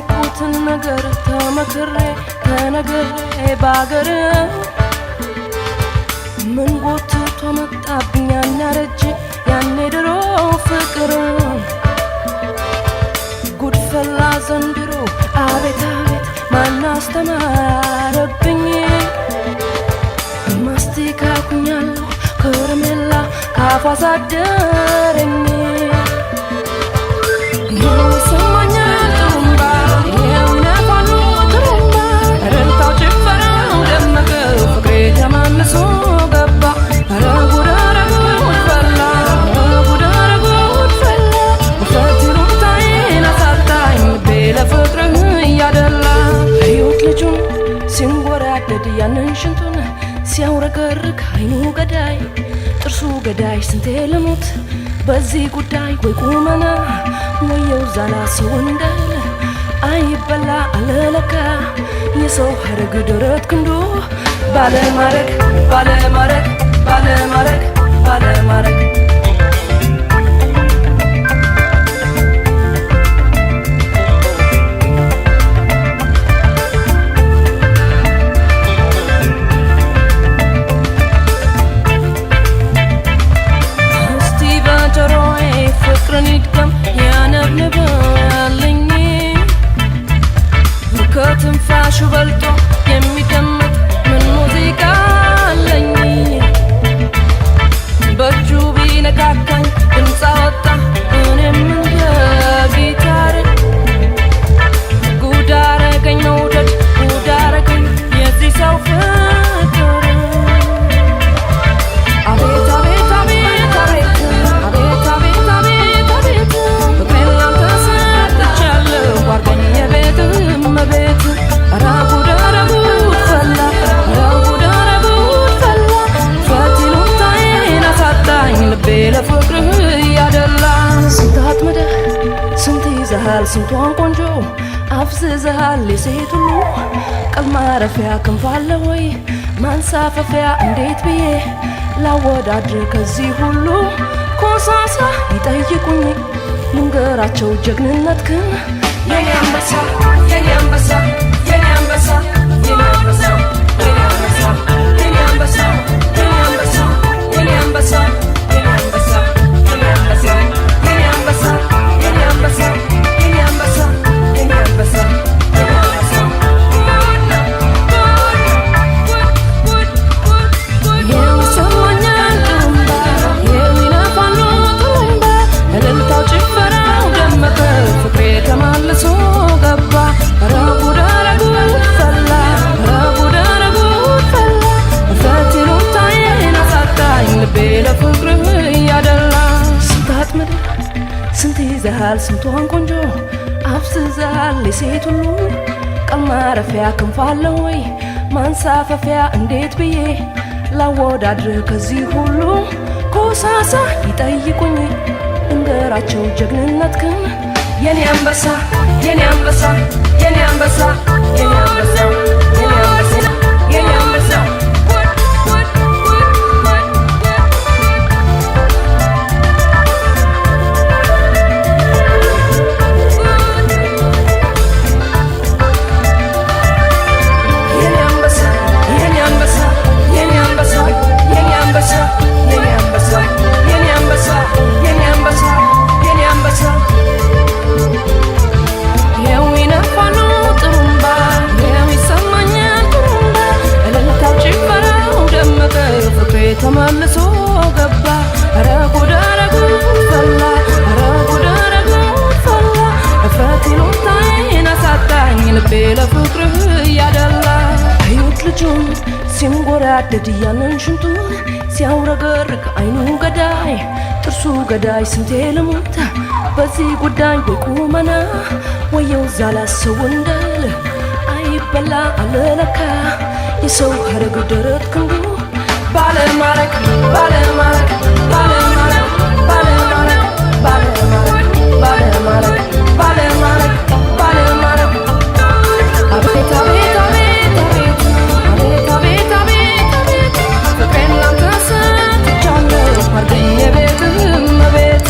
ያወቁትን ነገር ተመክሬ ተነግሬ ባገር ምን ጎትቶ መጣብኝ ያናረጅ ያኔ ድሮ ፍቅር ጉድፈላ ዘንድሮ አቤት አቤት ማን አስተማረብኝ ማስቲካ ኩኛለሁ ከረሜላ ካፏ ሳደረኝ ይሰማኛል ጥሩምባ የውነፋኑ ጥሩምባ እልልታው ጭፈራው ደመቀ ፍቅሬ ተማምሶ ገባ ኧረ ጉድ ኧረ ጉድ ፈላ ጉድ ኧረ ጉድ ፈላ ውፈት ይሉኝታዬን አሳጣኝ ልቤ ለፍቅርህ እያደላ እዩት ልጁን ሲንጎራደድ ያንን ሽንቱን ሲያውረገርግ አይኑ ገዳይ ጥርሱ ገዳይ ስንቴ ልሙት በዚህ ጉዳይ ወይ ቁመና ወየው ዛላ ሰው እንዳለ አይበላ አለለካ የሰው ሀረግ ደረት ክንዱ ባለማረግ ባለማረግ ባለማረግ ባለማረግ ፍቅርን ይድገም ያነብንብልኝ ከትንፋሹ በልጦ የሚደመጥ ምን ሙዚቃ አለኝ በእጁ ቢነካካኝ ድምፅ አወጣ እኔም እንደ ጊታር ጉድ አረገኝ መውደድ ጉድ አረገኝ የዚህ ሰው ፍቅር አቤት አቤት አቤት አቤት አቤት አቤት አቤት ፍቅሬን ላንተ ሰጥቻለሁ ጓደኝ የቤትም ቤት ኧረ ጉድ ፈላ ኧረ ጉድ ፈላ ፈት ይሉኝታዬን አሳጣኝ ልቤ ለፍቅርህ እያደላ ስንት አጥምደህ ስንት ይዘሃል ስንቷን ቆንጆ አፍዝዘሃል የሴት ሁሉ ቀል ማረፊያ ክንፍ አለ ወይ ማንሳፈፊያ እንዴት ብዬ ላወዳድር ከዚህ ሁሉ ኮሳሳ ይጠይቁኝ ልንገራቸው ጀግንነትክን የኔ አንበሳ የኔ አንበሳ የኔ አንበሳ የኔ አንበሳ የኔ አንበሳ የኔ አንበሳ የኔ አንበሳ የኔ አንበሳ የኔ አንበሳ የኔ አንበሳ የኔ አንበሳ የኔ አንበሳ የኔ አንበሳ የኔ አንበሳ ፍቅሬ ተማልሶ ገባ ኧረ ጉድ ኧረ ጉድ ፈላ ኧረ ጉድ ኧረ ጉድ ፈላ ውፈት ይሉኝታዬን አሳጣኝ ልቤ ለፍቅርህ እያደላ ስንት አጥምደህ ስንት ይዘሃል ስንቷን ቆንጆ አፍዝዘሃል የሴት ሁሉ ቀል ማረፊያ ክንፍ አለ ወይ ማንሳፈፊያ እንዴት ብዬ ላወዳድርህ ከዚህ ሁሉ ኮሳሳ ይጠይቁኝ እንገራቸው ጀግንነትክን የኔ አንበሳ የኔ አንበሳ የኔ አንበሳ የኔ አንበሳ የኔ አንበሳ የኔ አንበሳ ተመልሶ ገባ ኧረ ጉድ ፈላ ኧረ ጉድ ፈላ እፍረት ይሉኝታዬን አሳጣኝ ልቤ ለፍቅርህ እያደላ እዩት ልጁን ሲንጎራደድ ያንን ሽንቱን ሲያውረገርግ አይኑ ገዳይ ጥርሱ ገዳይ ስንቴ ልሙት በዚህ ጉዳይ ወይ ቁመና ወየው ዛላ ሰው እንዳለ አይበላ አለለካ የሰው ሀረግ ደረት ክንዱ ባለማረግ ባለማረግ ባለማረግ ባለማረግ ባለማረግ ባለማረግ ባለማረግ ባለማረግ አቤት አቤት አቤት አቤት አቤት አቤት አቤት ፍቅሬን ላንተ ሰጥቻለሁ አርገኝ የቤትህም ቤት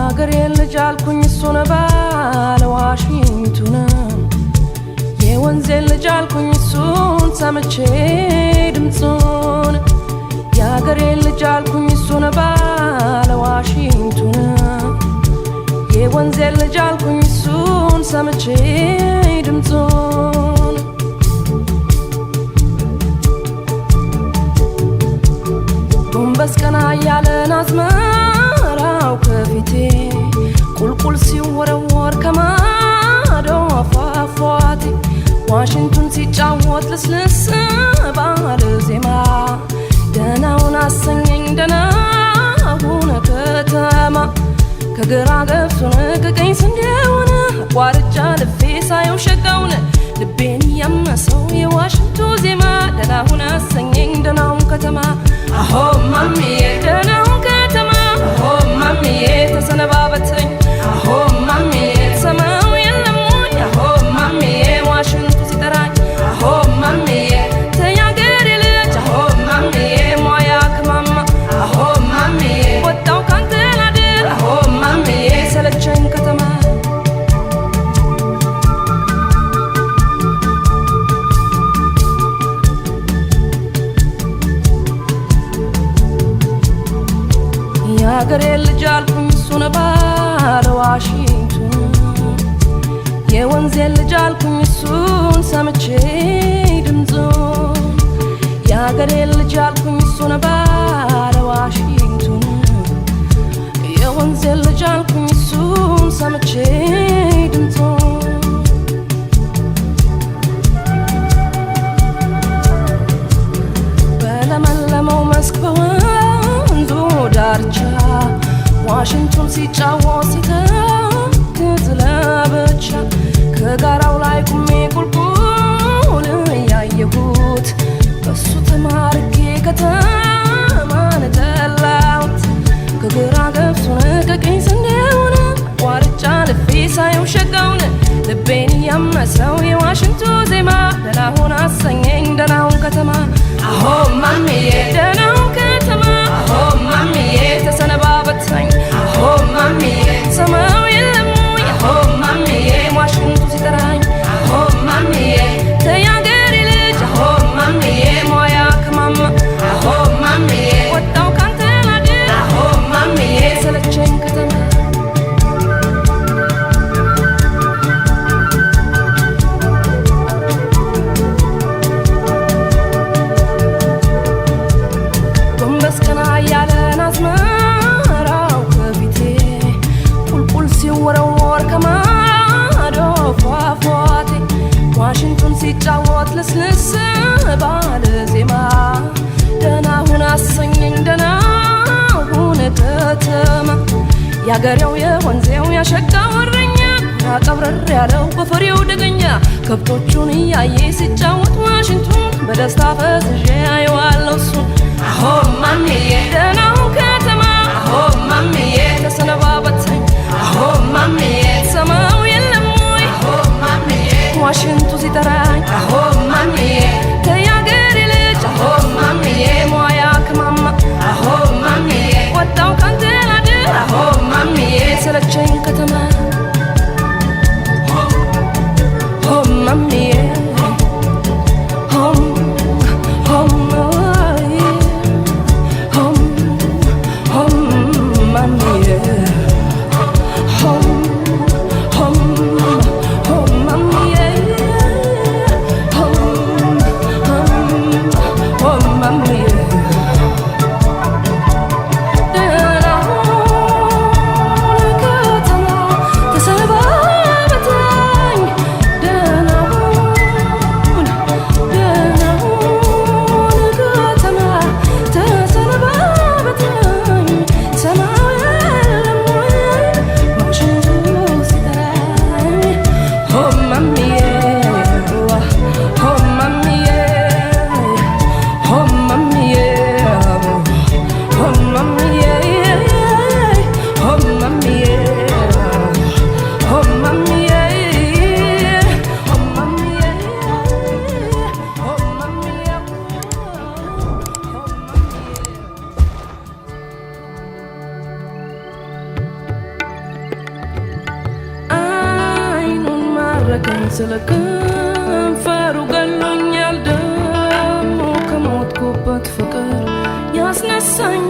ያገሬ ልጅ አልኩኝ እሱን ባለ ዋሽንቱን የወንዜ ልጅ አልኩኝ እሱን ሰምቼ ድምፁን ያገሬ ልጅ አልኩኝ እሱን ባለ ዋሽንቱን የወንዜ ልጅ አልኩኝ እሱን ሰምቼ ድምፁን ጎንበስ ቀና ያለን አዝመራው ከፊቴ ቁልቁል ሲወረወር ከማዶ ፏፏቴ ዋሽንቱን ሲጫወት ልስልስ ባለ ዜማ ደናውን አሰኘኝ ደናውን ከተማ ከግራ ገብቶን ከቀኝ ስንዴውን አቋርጫ ልፌ ሳየው ሸጋውን ልቤን ያመሰው የዋሽንቱ ዜማ ደናውን አሰኘኝ ደናውን ከተማ አሆ ማሚዬ ደናውን ከተማ አሆ ማሚዬ ተሰነባበተኝ አሆ ማሚዬ ሰማው የለሙኝ አሆ ማሚዬ ዋሽንቱ ሲጠራኝ አሆ ማሚዬ ተያገሬ ልጅ አሆ ማሚዬ ሟያ ከማማ አሆ ማሚዬ ወጣው ካንተ ላድር አሆ ማሚዬ ሰለቸኝ ከተማ ያገሬ ልጅ አልኩኝ እሱን ባለ ዋሽንቱን የወንዜ ልጅ አልኩኝ እሱን ሰምቼ ድምፁን ያገሬ ልጅ አልኩኝ እሱን ባለ ዋሽንቱን የወንዜ ልጅ አልኩኝ እሱን ሰምቼ ድምፁን በለመለመው መስክ በወንዙ ዳርቻ ዋሽንቱን ሲጫወት ሲተክዝ ለብቻ ከጋራው ላይ ቁሜ ቁልቁል ያየሁት በሱ ተማርኬ ከተማን ጠላሁት ከግራ ገብቶን ከቀኝ ስንዴውን አቋርጫ ልፌ ሳየው ሸጋውን ልቤን ያመሰው የዋሽንቱ ዜማ ደናሁን አሰኘኝ ደናሁን ከተማ አሆ ማሚዬ ደናሁን ከተማ አሆ ማሚዬ ተሰነባበተኝ አሆ ማሚዬ ሰማው የለሙኝ አሆ ማሚዬ ዋሽንቱ ሲጠራኝ አሆ ማሚዬ ተያገሬ ልጅ አሆ ማሚዬ ሟያ ከማማ አሆ ማሚዬ ወጣው ካንተ ላድር አሆ ማሚዬ ሰለቸኝ ከተማ ጎንበስ ቀና ያለን አዝመራው ከፊቴ ቁልቁል ሲወረወር ከማዶ ፏፏቴ ዋሽንቱን ሲጫወት ልስልስ ባለ ዜማ ደናሁን አሰኘኝ ደናሁን ከተማ ያገሬው የወንዜው ያሸጋው እረኛ ያቀብረር ያለው በፈሬው ደገኛ ከብቶቹን እያየ ሲጫወት ዋሽንቱን በደስታ ፈዝዤ አየዋለሁ እሱን አሆ ማሚዬ ደናሁን ከተማ አሆ ማሚዬ ተሰነባበተኝ አሆ ማሚዬ ሰማው የለሙኝ አሆ ማሚዬ ዋሽንቱ ሲጠራኝ አሆ ማሚዬ ተያገሬ ልጅ አሆ ማሚዬ ሟያ ከማማ አሆ ማሚዬ ወጣው ካንተ ላድር አሆ ማሚዬ ሰለቸኝ ከተማ ሆ ማሚዬ ከተማ ማረከኝ ስለ ከንፈሩ ገሎኛል ደሞ ከሞትኩበት ፍቅር ያስነሳኝ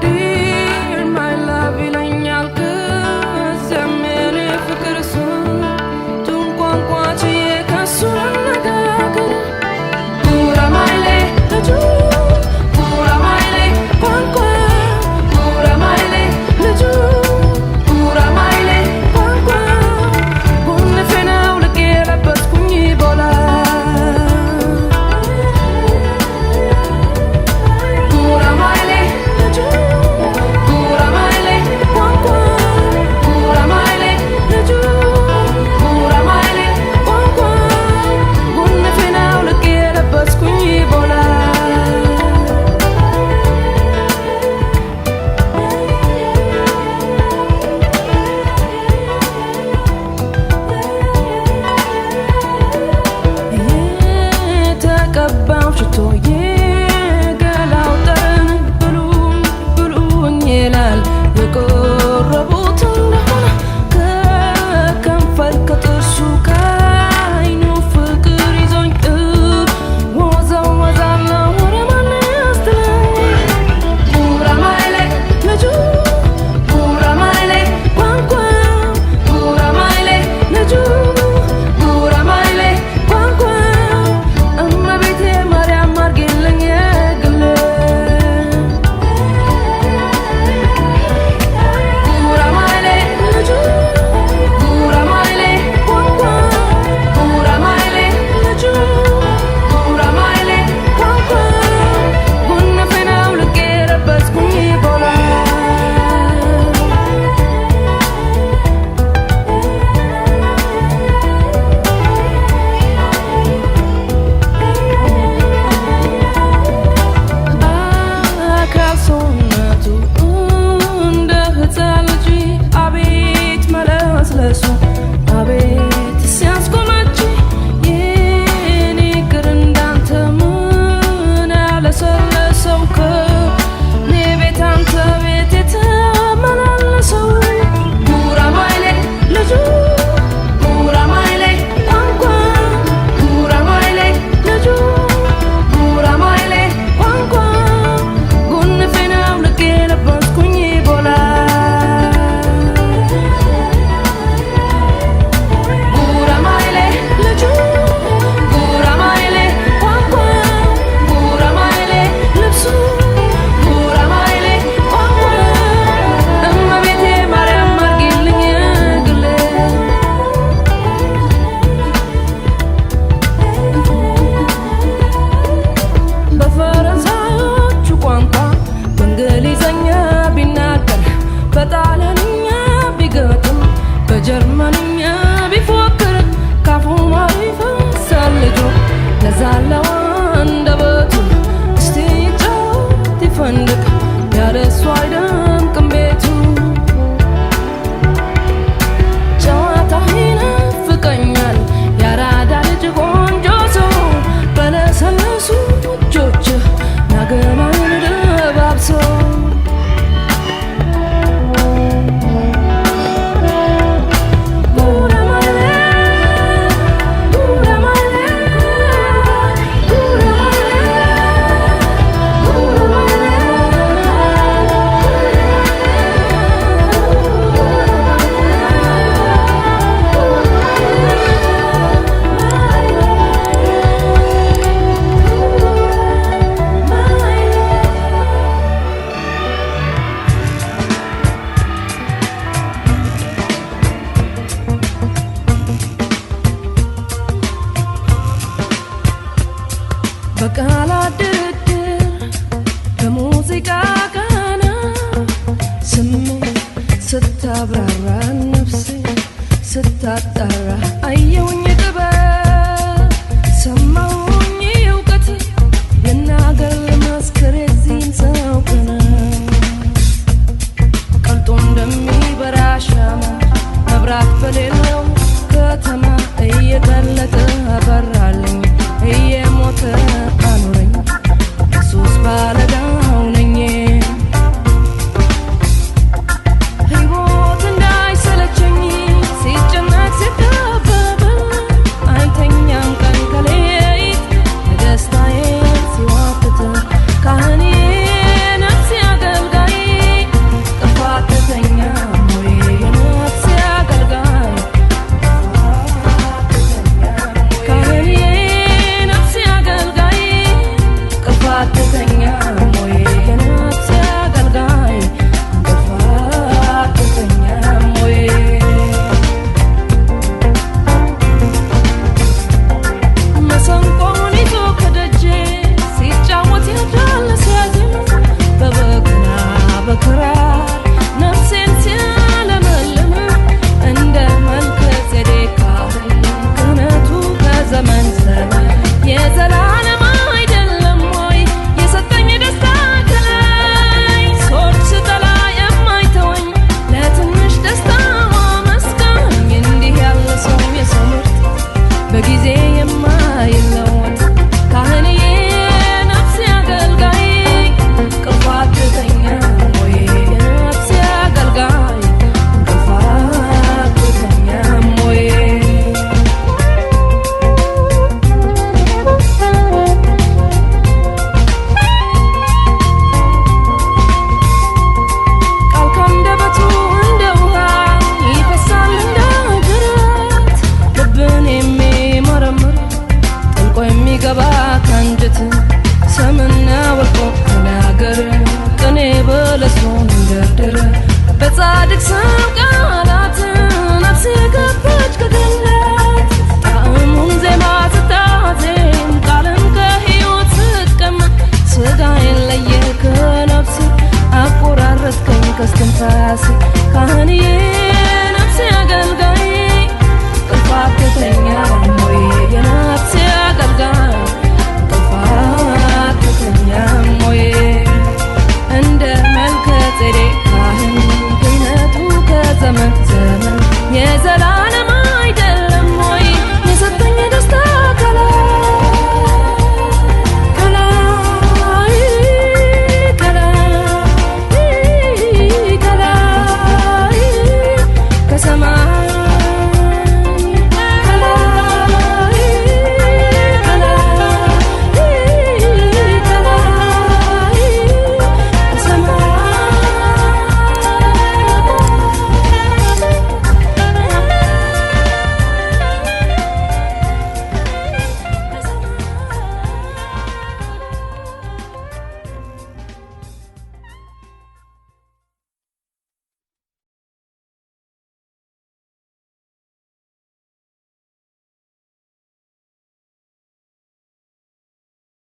ዲር ማይ ላቭ ይለኛል ከዚያም የኔ ፍቅር ስንቱን ቋንቋ ችዬ ከሱ ልነጋገር ጉራማይሌ ልጁ ጉራማይሌ ቋንቋ ጉራማይሌ ልጁ ጉራማይሌ ቋንቋ ጉንፌን አውልቄ ለበስኩኝ ቦላ ጉራማይሌ ልጁ ጉራማይሌ ቋንቋ ጉራማይሌ ልጁ ጉራማይሌ ቋንቋ ጉንፌን አውልቄ ለበስኩኝ ቦላ የተቀባው ሽቶ የገላው ጠረን ብሉኝ ብሉኝ ይላል የቆረቡት እንደሆነ ከከንፈር ከጥርሱ ከዓይኑ ፍቅር ይዞኝ ወዛው ወዛለው ወደ ማን ያስትለኝ ጉራማይሌ ልጁ ጉራማይሌ ቋንቋ ጉራማይሌ ልጁ ጉራማይሌ ቋንቋ እመቤቴ ማርያም አርጊልኝ የግሌ ጉራማይሌ ልጁ ጉራማይሌ ቋንቋ ጉራማይሌ ልጁ ጉራማይሌ ቋንቋ ጉንፌን አውልቄ ለበስኩኝ ቦላ አካል ሰውነቱ እንደ ሕፃን ልጅ አቤት መለስለሱ አቤት ሲያስቆመች የኔ እግር እንዳንተ ምን ያለሰለሰው ከኔ ቤት አንተ ቤት የተመላለሰው ጉራማይሌ ልጁ ጉራማይሌ ቋንቋ ጉራማይሌ ልጁ ጉራማይሌ ቋንቋ ጉንፌን አውልቄ ለበስኩኝ ቦላ ጉራማይሌ ልጁ ጉራማይሌ ቋንቋ ጉራማይሌ ልብሱ ጉራማይሌ ቋንቋ እመቤቴ ማርያም አርጊልኝ የግሌ በፈረንሳዮቹ ቋንቋ በእንግሊዘኛ ቢናገር በጣሊያንኛ ቢገጥም በጀርመንኛ ቢፎክር ካፉ ማር ይፈሳል ልጁ ለዛለው አንደበቱ እስቲ ይጫወት ይፈንድቅ ያለሱ አይደምቅም ቤቱ ጨዋታህ ይናፍቀኛል ያራዳ ልጅ ቆንጆ ሰው በለሰለሱ እጆችህ ናገናን ደባብሰው ጉራማይሌ ጉራማይሌ በቃላት ድርድር በሙዚቃ ቃና ስሜት ስታብራራ ነፍሴ ስታጣራ አየውኝ ጥበብ ሰማውኝ እውቀት ልናገር ልመስክር የዚህን ሰው ቅነት ቀልጦ እንደሚበራ ሻማ መብራት በሌለው ከተማ እየቀለጠ አበራልኝ እየሞተ አኖረኝ ኢየሱስ ባለዳው ነኝ ሕይወት እንዳይሰለቸኝ ሲጨነቅ ሲጠበብ በጻድቅ ስም ቃላት ነፍሴ ገባች ከገነት ጣዕሙን ዜማ ስታዜም ቃልን ከሕይወት ስቀማ ስጋዬን ለየ ከነፍሴ አቆራረጥከኝ ከስትንፋሴ ካህንዬ